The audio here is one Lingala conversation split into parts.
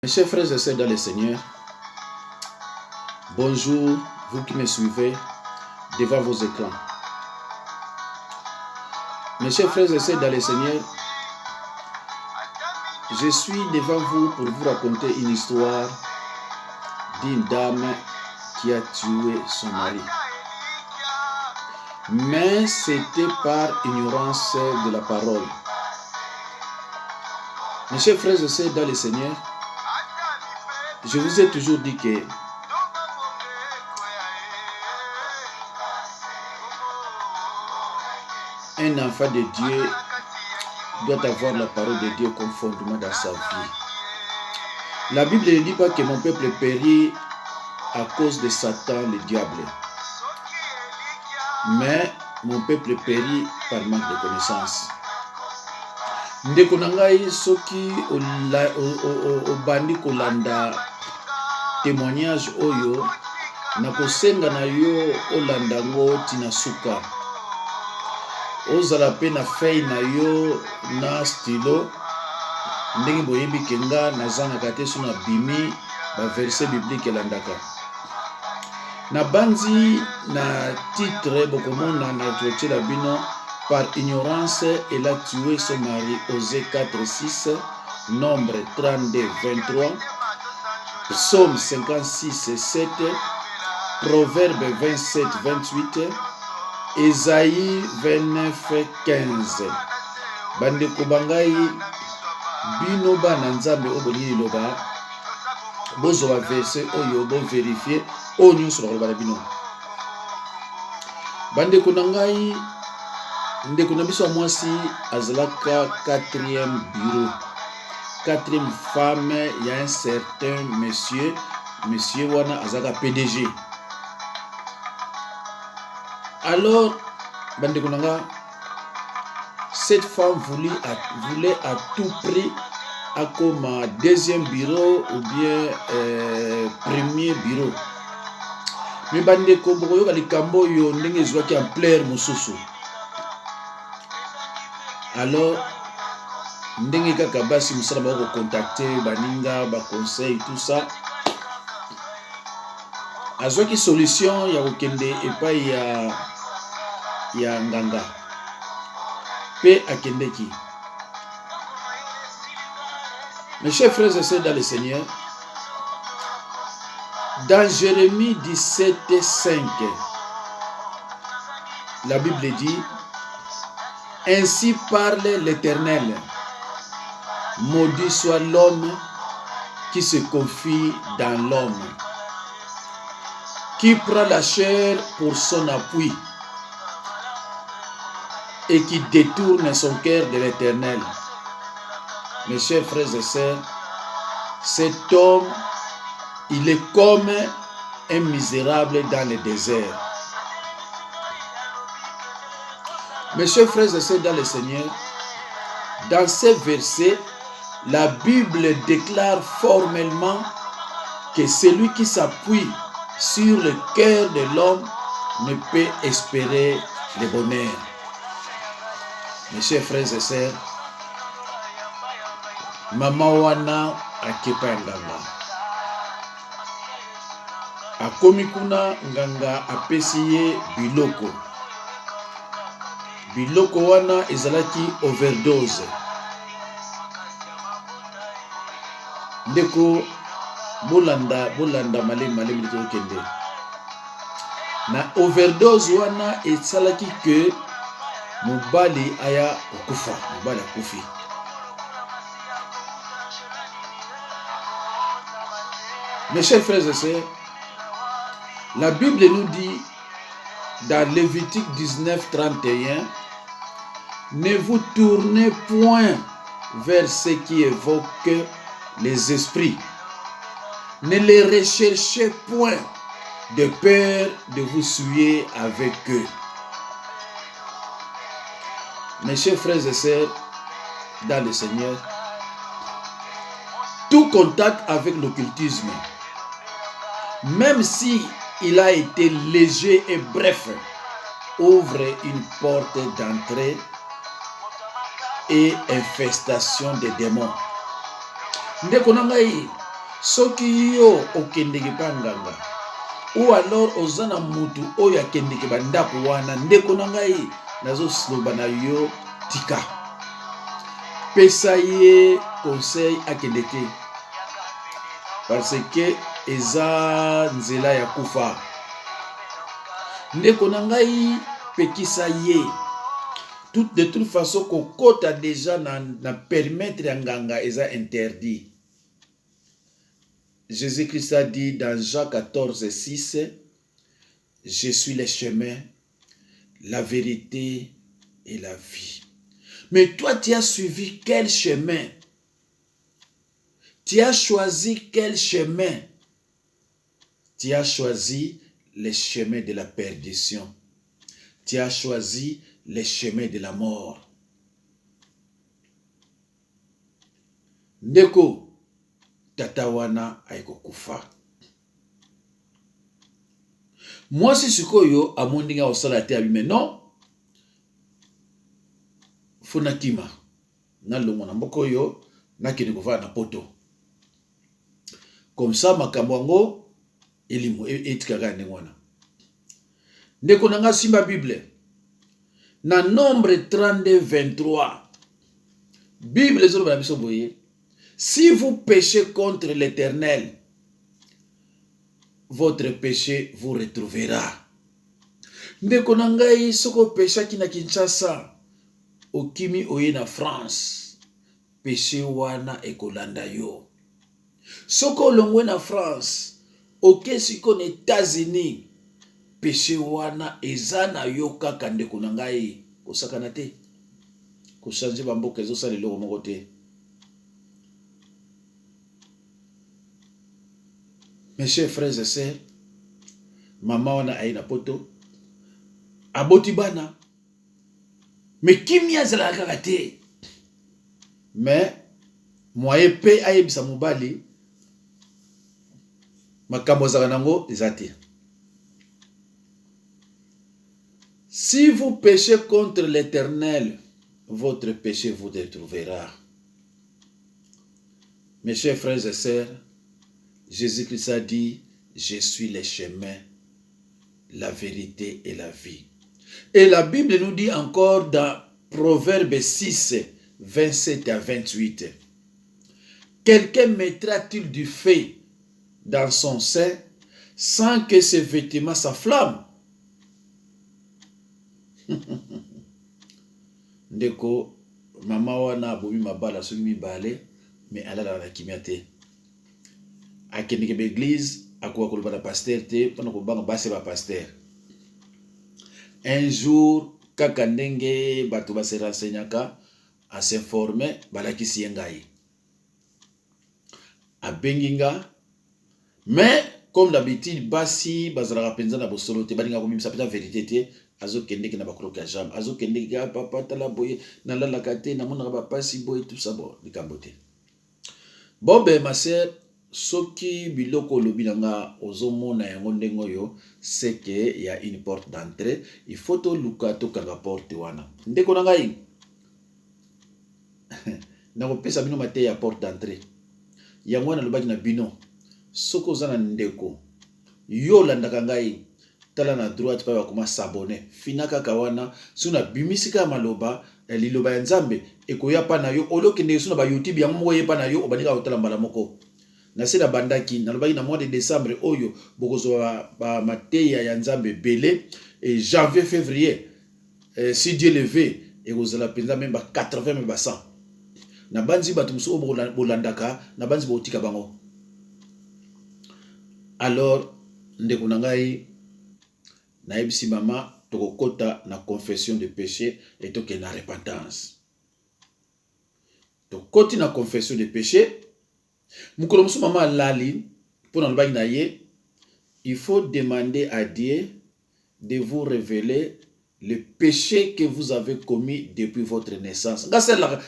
Mes chers frères et sœurs dans le Seigneur, bonjour, vous qui me suivez devant vos écrans. Mes chers frères et sœurs dans le Seigneur, je suis devant vous pour vous raconter une histoire d'une dame qui a tué son mari. Mais c'était par ignorance de la parole. Mes chers frères et sœurs dans le Seigneur, je vous ai toujours dit que un enfant de Dieu doit avoir la parole de Dieu comme fondement dans sa vie. La Bible ne dit pas que mon peuple périt à cause de Satan, le diable. Mais mon peuple périt par manque de connaissance. Ndeko na ngai soki obandi kolanda témoignage oyo nakosenga na yo olanda ngo tina suka. Ozala pe na feuille na yo na stylo ndenge boyebi kenga nazanaka te so na bimi ba verset biblique elandaka. Na banzi na titre bokomona na totiela bino par ignorance elle a tué son mari. Osée 4:6, Nombre 32:23, Psaume 56:7, Proverbe 27:28, Ésaïe 29:15. Bandeko bangai bino bana nzambe obolingi loba bozwa verset oyo bo vérifier o nyonso na bino. Bandeko na ngai ndeko na biso mwasi azalaka 4e bureau, 4e femme, il y a un certain monsieur wana azalaka PDG. Alors bandeko na nga, cette femme voulait à tout prix akoma 2e bureau ou bien 1er bureau. Mais bandeko bokoyoka likambo yo ndenge ezwaki ampleur mosusu. Alors ndenge kaka basi musala bako contacter baninga ba conseil tout ça, azwaki solution ya kokende epai ya nganga pe akendeki. Mes chers frères et sœurs dans le Seigneur, dans Jérémie 17:5, la Bible dit: ainsi parle l'Éternel, maudit soit l'homme qui se confie dans l'homme, qui prend la chair pour son appui et qui détourne son cœur de l'Éternel. Mes chers frères et sœurs, cet homme, il est comme un misérable dans le désert. Mes chers frères et sœurs dans le Seigneur, dans ces versets, la Bible déclare formellement que celui qui s'appuie sur le cœur de l'homme ne peut espérer le bonheur. Mes chers frères et sœurs, maman wana akepa nganga. Akomi kuna nganga apesi ye biloko. Biloko wana ezalaki overdose. Ndeko bolanda malemi tokende. Na overdose wana esalaki que mobali aya okufa, mobali akufi. Mes chers frères et sœurs, la Bible nous dit dans Lévitique 19:31, ne vous tournez point vers ce qui évoque les esprits. Ne les recherchez point de peur de vous souiller avec eux. Mes chers frères et sœurs dans le Seigneur, tout contact avec l'occultisme, même si il a été léger et bref, ouvre une porte d'entrée et infestation des démons. Ndeko na ngai soki yo okendeke pa nganga ou alors ozana mutu oyo akendeke bandako wana, ndeko na ngai nazoloba na yo tika pesa ye conseil akende te, parce que eza nzela ya kufa. Ndeko na ngai pekisa ye de toute façon kokota déjà na permettre ya nganga eza interdit. Jésus-Christ a dit dans Jean 14:6, je suis le chemin, la vérité et la vie. Mais toi, tu as suivi quel chemin? Tu as choisi quel chemin? Tu as choisi le chemin de la perdition. Tu as choisi le chemin de la mort. Ndeko, tatawana aiko kufa. Moi si sikoyo amondinga osala te abime non. Funa kima. Na longo na mboko yo na kini kufa na poto. Comme ça makambo yango elimu etikaka ndengwana. Ndeko nanga simba Bible. Na Nombre 32:23. Bible zolo ba biso boye. Si vous péchez contre l'Éternel, votre péché vous retrouvera. Ndeko na ngai soko péchaki na Kinshasa, okimi oye na France, péché wana ekolanda yo. Soko longwe na France, okesi ko na États-Unis, péché wana eza na yo kaka ndeko na ngai, kosakana te. Kosanje bamboka ezo sala eloko moko te. Mes chers frères et sœurs, maman wana aina poto, aboti bana, mais kimia zala kaka te. Mais moyen pe ayebisa mobali, makambo zala nango ezate. Si vous péchez contre l'Éternel, votre péché vous retrouvera. Mes chers frères et sœurs, Jésus-Christ a dit, je suis le chemin, la vérité et la vie. Et la Bible nous dit encore dans Proverbe 6, 27 à 28, quelqu'un mettra-t-il du feu dans son sein sans que ses vêtements s'enflamment? Ndeko, mama wana bobi mabala soki mibale, mais alala na kimia te. Akendeke ba église, akwa koloba na pasteur te, pona kobanga base ba pasteur. Un jour, kaka ndenge bato ba se renseignaka, a s'informer, balakisi ngai. Abenginga, mais comme d'habitude, basi bazala penza na bosolo te, balinga komimisa peta vérité te, azo kendeke na bakolo ka jambe, azo kendeke papa tala boye, na la lakate, na mona ba pasi boye tout ça bon, likambote. Bon ben ma sœur, soki biloko lobi nanga ozomona yango ndengo yo, c'est que il y a une porte d'entrée, il faut to luka to kanga porte wana. Ndeko nanga yi. Na ko pesa bino mate ya porte d'entrée. Yango na lobaki na bino. Soko zana ndeko. Yo landaka ngai. Tala na droite pa bakoma s'abonner. Finaka kawana suna bimisika maloba liloba ya Nzambe ekoya pa na yo olokende suna ba YouTube yango moko yepa na yo obanika otala mbala moko. Na sena bandaki na lobaki na mois de décembre oyo bokozo ba mateya ya Nzambe belé et janvier février si Dieu le veut ekozala penza même ba 80 même ba 100. Na banzi bato muso bolandaka na banzi botika bango. Alors ndeko na ngai na ebisi mama tokokota na confession de péché et toke na repentance. Tokoti na confession de péché. Mukolo muso mama lali pour na lobaki na ye, il faut demander à Dieu de vous révéler le péché que vous avez commis depuis votre naissance. Nga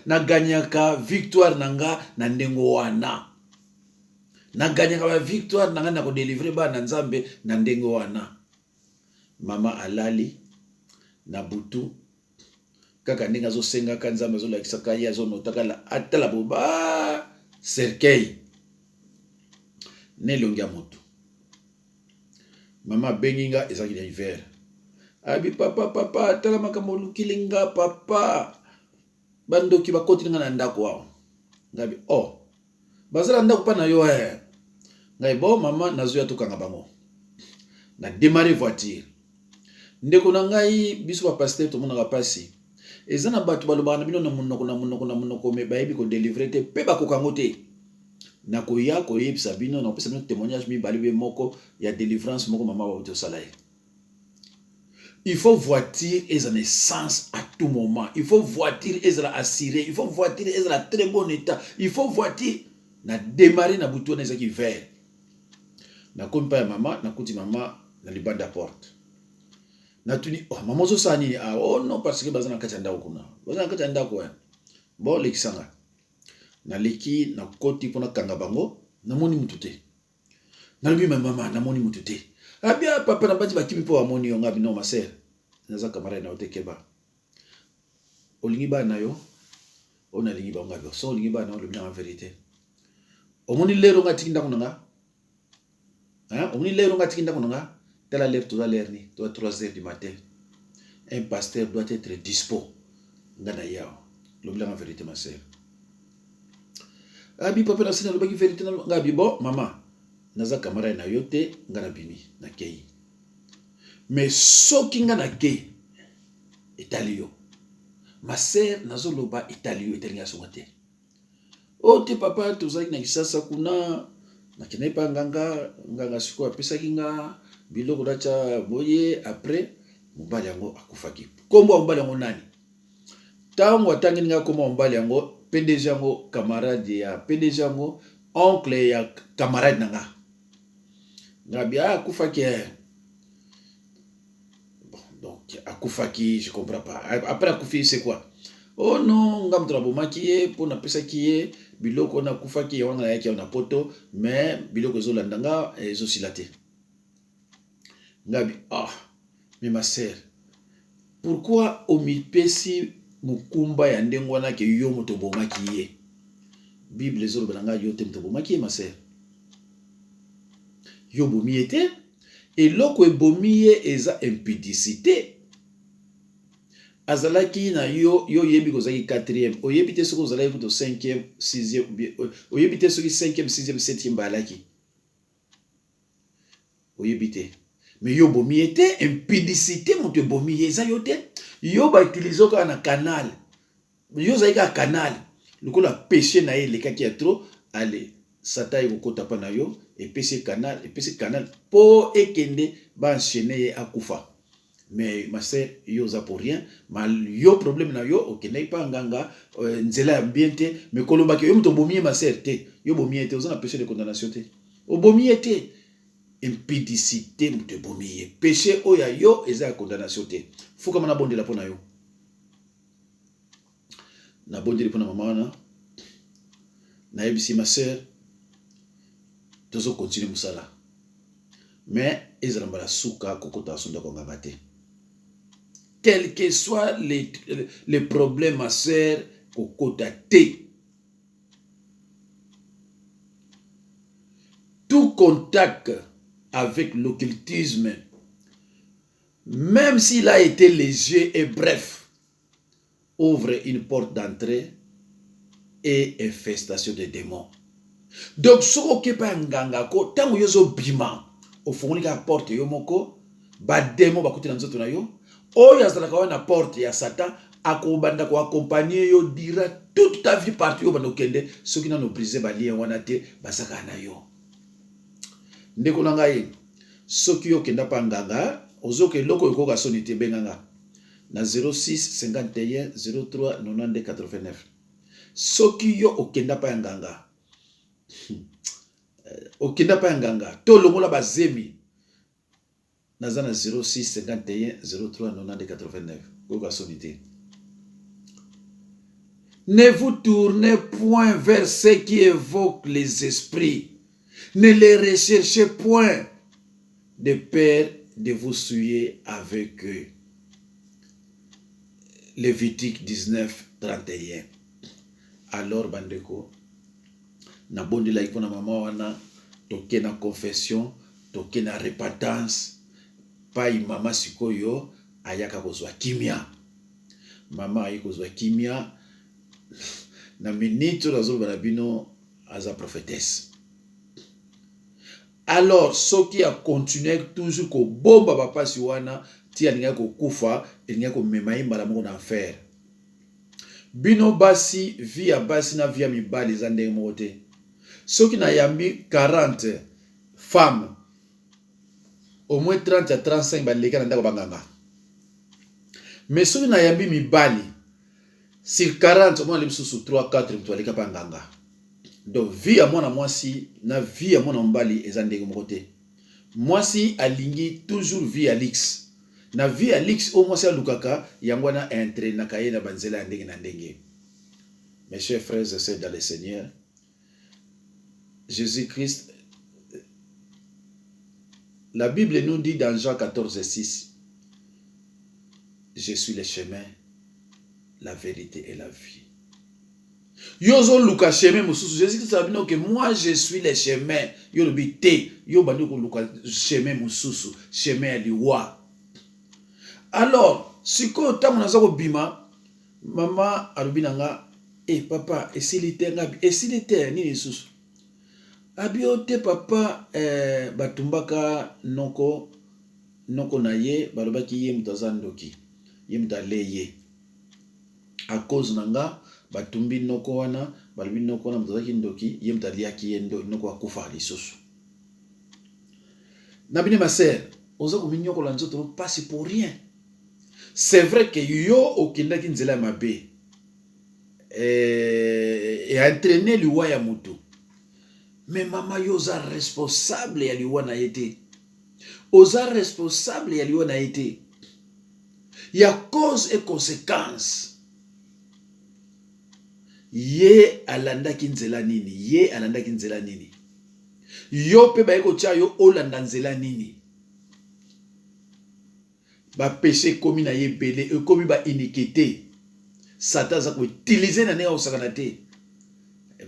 na ganyaka victoire nanga na ndengo wana. Na ganyaka ba victoire nanga na ko délivrer ba na Nzambe na ndengo wana. Mama alali na butu kaka ndenge azo senga ka Nzambe azo lakisa ka ya zo notaka la atala boba cercueil. ne longia moto. Mama benginga ezaki na hiver. Abi papa tala makambo lukilinga papa. Bandoki bakoti nga na ndako wao. Ngabi bazala ndako pa na yo ngai bo mama nazoya tokanga bango. Na démarrer voiture. Ndeko na ngai biso ba pasteur to mona pasi. Ezana batu balobana na bino na munoko me bayebi ko délivrer te pe bakokango te. Na koya koyebisa bino na pesa bino témoignage mi balibe moko ya délivrance moko mama wa to salaye. Il faut voiture et en essence à tout moment. Il faut voiture et assurée. Il faut voiture et en très bon état. Il faut voiture na démarrer na bouton na zaki vert. Na kompa ya mama, na kuti mama na libanda porte. Na tuni maman zo sani non parce que bazana kachanda kuna. Bazana kachanda kwa. Bon lekisanga. Na leki na koti pona kanga bango na moni mutute. Na lui mama na moni mutute. Abia papa na bandi bakimi po amoni yo ngabi no ma sœur. Naza kamara na otekeba. Olingi ba na yo. Ona lingi ba ngabi. So olingi ba na lo bien en vérité. Omoni lero ngati kinda kunanga. Omoni lero ngati kinda kunanga. Telle heure tu vas l'air ni. Tu 3h du matin. Un pasteur doit être dispo. Ngana yao. Lo bien en vérité ma sœur. Abi papa na sina lo baki vérité na ngabi bon maman. Naza kamara na yote ngana bimi na kei. Mais soki ngana kei etalio. Ma sœur nazo loba etalio etelinga songate. Te papa tozaki na kisasa kuna na kinepa nganga siko apesa kinga biloko dacha boye après mobali yango akufaki. Kombo mobali yango nani? Tango atangi nga kombo mobali yango PDG yango camarade ya PDG yango oncle ya camarade nanga. Ngabia akufaki. Bon, donc akufaki, je comprends pas. Après akufi c'est quoi? Oh non, ngam trabo makiye pour na pesa kiye biloko na kufaki ya wanga yake na poto mais biloko zo landanga ezo silate. Ngabi mais ma sœur, pourquoi omipesi mukumba ya ndengo na ke yo moto bomakiye? Bible zo lobanga yo te moto bomakiye ma sœur. Yo bomiete et loko ebomiye eza impudicité. Azalaki na yo yebi kozaki 4e, oyebi te soko ozalaki kuto 5e, 6e, oyebi te soki 5e, 6e, 7e balaki. Oyebi te. Mais yo bomiete impudicité moto bomiye eza yo te. Yo ba utiliser ka na canal. Yo zaki ka canal. Lokola péché na ye lekaki ya trop, allez, Satan ekokota pa na yo et péché canal po ekende ba enchaîner ye akufa. Mais ma sœur, yo za pour rien, mal yo problème na yo, ok, n'est pas nganga, nzela ambiente, mais kolomba ke yo mto bomiye ma sœur te, yo bomiye te, ozana péché de condamnation te. O bomiye te, impudicité mto bomiye, péché oya yo eza condamnation te. Faut comme na bonde la pona yo. Na bonde la pona maman na ebisi ma sœur, tozo continuer musala. Mais ezala mbala suka kokota sonda konganga te. Quels que soient les problèmes, ma sœur, au côté. Tout contact avec l'occultisme, même s'il a été léger et bref, ouvre une porte d'entrée et infestation de démons. Donc, ce qui est pas un ganga, tant que yozo bima, au fond, il y a une porte yomoko, ba démon, ba koute dans notre nayo. Oyo azalaka wana porte ya Satan akobanda ko accompagner yo dira toute ta vie partout yo banokende soki na no briser ba lien wana te basaka na yo. Ndeko na ngai soki yo kenda pa nganga ozoke loko yokoka soni te benganga na 06 51 03 92 89. Soki yo okenda pa nganga okenda pa nganga to longola bazemi Nazana 06 51 03 90 89. Ne vous tournez point vers ceux qui évoquent les esprits. Ne les recherchez point de peur de vous souiller avec eux. Lévitique 19, 31. Alors, bandeko, na bondi la ipona mama wana, toke na confession, toke na repentance. Pai mama sikoyo ayaka kozwa kimia. Mama ayi kozwa kimia. Na minute razo banabino aza prophétesse. Alors, ce qui a continué toujours ko bomba papa siwana ti alinga ko kufa, alinga ko memayi malamu na enfer. Bino basi via basi na via mibali za ndenge mote. Ce qui na yambi 40 femmes, au moins 30 à 35 baleka na ndako banganga. Mais ce qui na yambi mibali sur 40 au moins les sous 3 4 mtwaleka banganga. Donc vie à moi na mwasi na vie à moi na mbali ezandenge mokote. Mwasi alingi toujours vie à lix. Na vie à lix au mwasi alukaka yangwana entraîne na kaye na banzela ndenge na ndenge. Mes chers frères et sœurs dans le Seigneur, Jésus-Christ, la Bible nous dit dans Jean 14:6, je suis le chemin, la vérité et la vie. Yozo luka chemin mususu. Jésus-Christ a dit que moi je suis le chemin. Yo le bité. Yo bandi ko luka chemin mususu. Chemin aliwa. Alors, siko tamu naza ko bima, mama alubinanga, papa, esilite ngabi, esilite nini susu. Abiote papa batumbaka noko na ye, balobaki ye mutazandoki. Ye mutaleye. À cause nanga batumbi noko wana balobi noko wana mutazaki ndoki ye mutaliaki yendo noko akufa lisusu. Nabine ma sœur, oza kominyoko la nzoto passe pour rien. C'est vrai que yo okendaki nzela mabe et entraîner liwa ya mutu. Mais mama yo za responsable ya liwa na yete. Oza responsable ya liwa na yete. Ya cause et conséquence. Ye alanda kinzela nini? Ye alanda kinzela nini? Yo pe ba eko tia yo olanda nzela nini? Ba péché komi na ye belé, komi ba iniquité. Satan za ko utiliser na nega osakana te.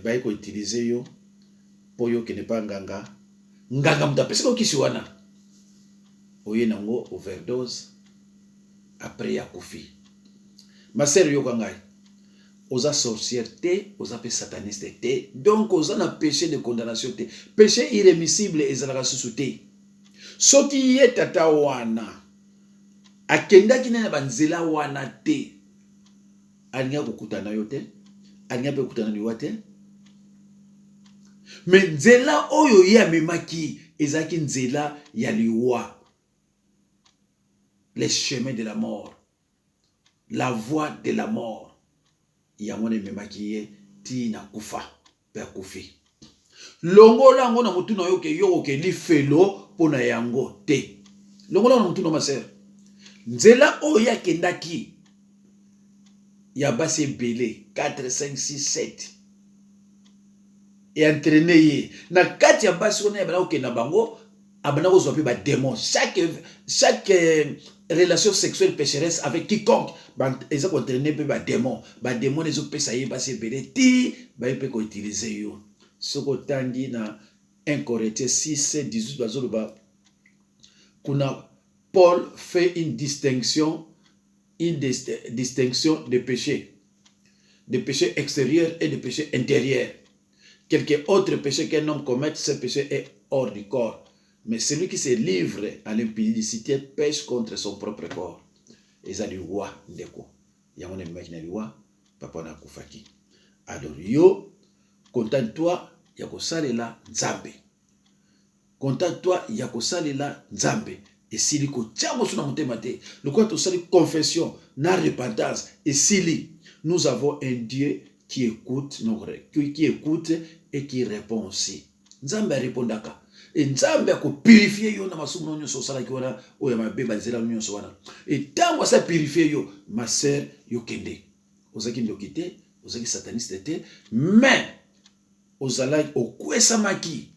Ba eko utiliser yo po yo kene pa nganga. Nganga muta pese ko kisi wana. Oye nango overdose après ya kufi. Ma sœur yo kangai. Osa sorcière te, osa pe sataniste te. Donc osa na péché de condamnation te. Péché irrémissible ezalaka susu te. Soki ye tata wana akendaki na banzela wana te. Alinga kokutana yo te. Alinga pe kokutana liwa te. Mais nzela oyo ye amemaki ezaki nzela ya liwa. Les chemins de la mort. La voie de la mort. Yamone memakiye ti na kufa pe akufi. Longola ngo na mutu na yo ke yo ke li felo pona yango te. Longola na mutu na maser. Nzela o ya kendaki ya basi belé 4 5 6 7. Et entraîner ye na kati ya basi ona ya bana o kenda bango abana ko zopi ba démon. Chaque relation sexuelle pécheresse avec quiconque ils ont entraîné ba démon les autres pesa ye basi belé ti ba pe ko utiliser yo soko tangi na 1 Corinthiens 6 18 bazoloba kuna Paul fait une distinction de péché extérieur et de péché intérieur. Quelque autre péché qu'un homme commette, ce péché est hors du corps. Mais celui qui se livre à l'impudicité pêche contre son propre corps. Et ça dit wa ndeko. Yango ne maki na liwa papa na kufaki. Alors yo contente-toi ya kosalela nzambe. Contente-toi ya kosalela nzambe. Et s'il ko tiamo suna motema te, le quoi to sali confession na repentance et s'il nous avons un Dieu qui écoute qui écoute et qui répond aussi. Nzambe répondaka. Et nzambe ko purifier yo na masumu no nyoso sala ki wana o ya mabeba nzela no nyoso wana. Et tango sa purifier yo, ma sœur yo kende. Ozaki ndokite, ozaki sataniste te, mais ozala okwesa maki.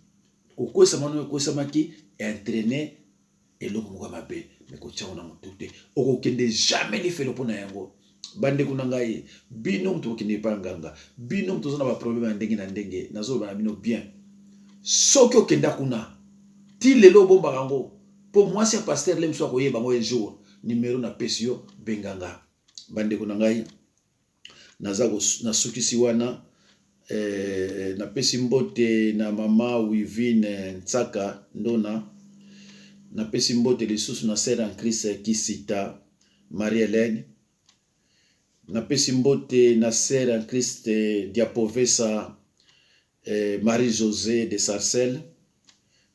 Okwesa mano okwesa maki entraîner et l'homme moko mabe mais ko tchao na motuté. Oko kende jamais li felo pona yango. Bande kunanga ye bino mto kende pa nganga. Bino mto zona ba problème ndenge na ndenge. Nazo ba bino bien. soki okenda kuna ti lelo bombaka yango mpo mwasi ya paster lem so akoyeba yango un jour numéro na pesi yo benganga bandeko na ngai naza nasukisi wana napesi mbote na mama Wivine Ntsaka Ndona, napesi mbote lisusu na sœur en Christ Kisita Marie-Hélène, napesi mbote na sœur en Christ Diapovesa Marie-José de Sarcelles,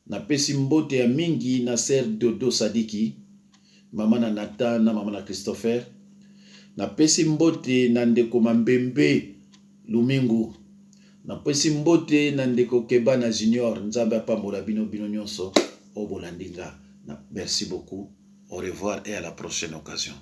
napesi mbote ya mingi na sœur Dodo Sadiki, mama na Nathan na mama na Christopher, napesi mbote na ndeko Mambembe Lumingu, napesi mbote na ndeko Kebana Junior, nzambe apambola bino nyonso obolandinga. Merci beaucoup, au revoir et à la prochaine occasion.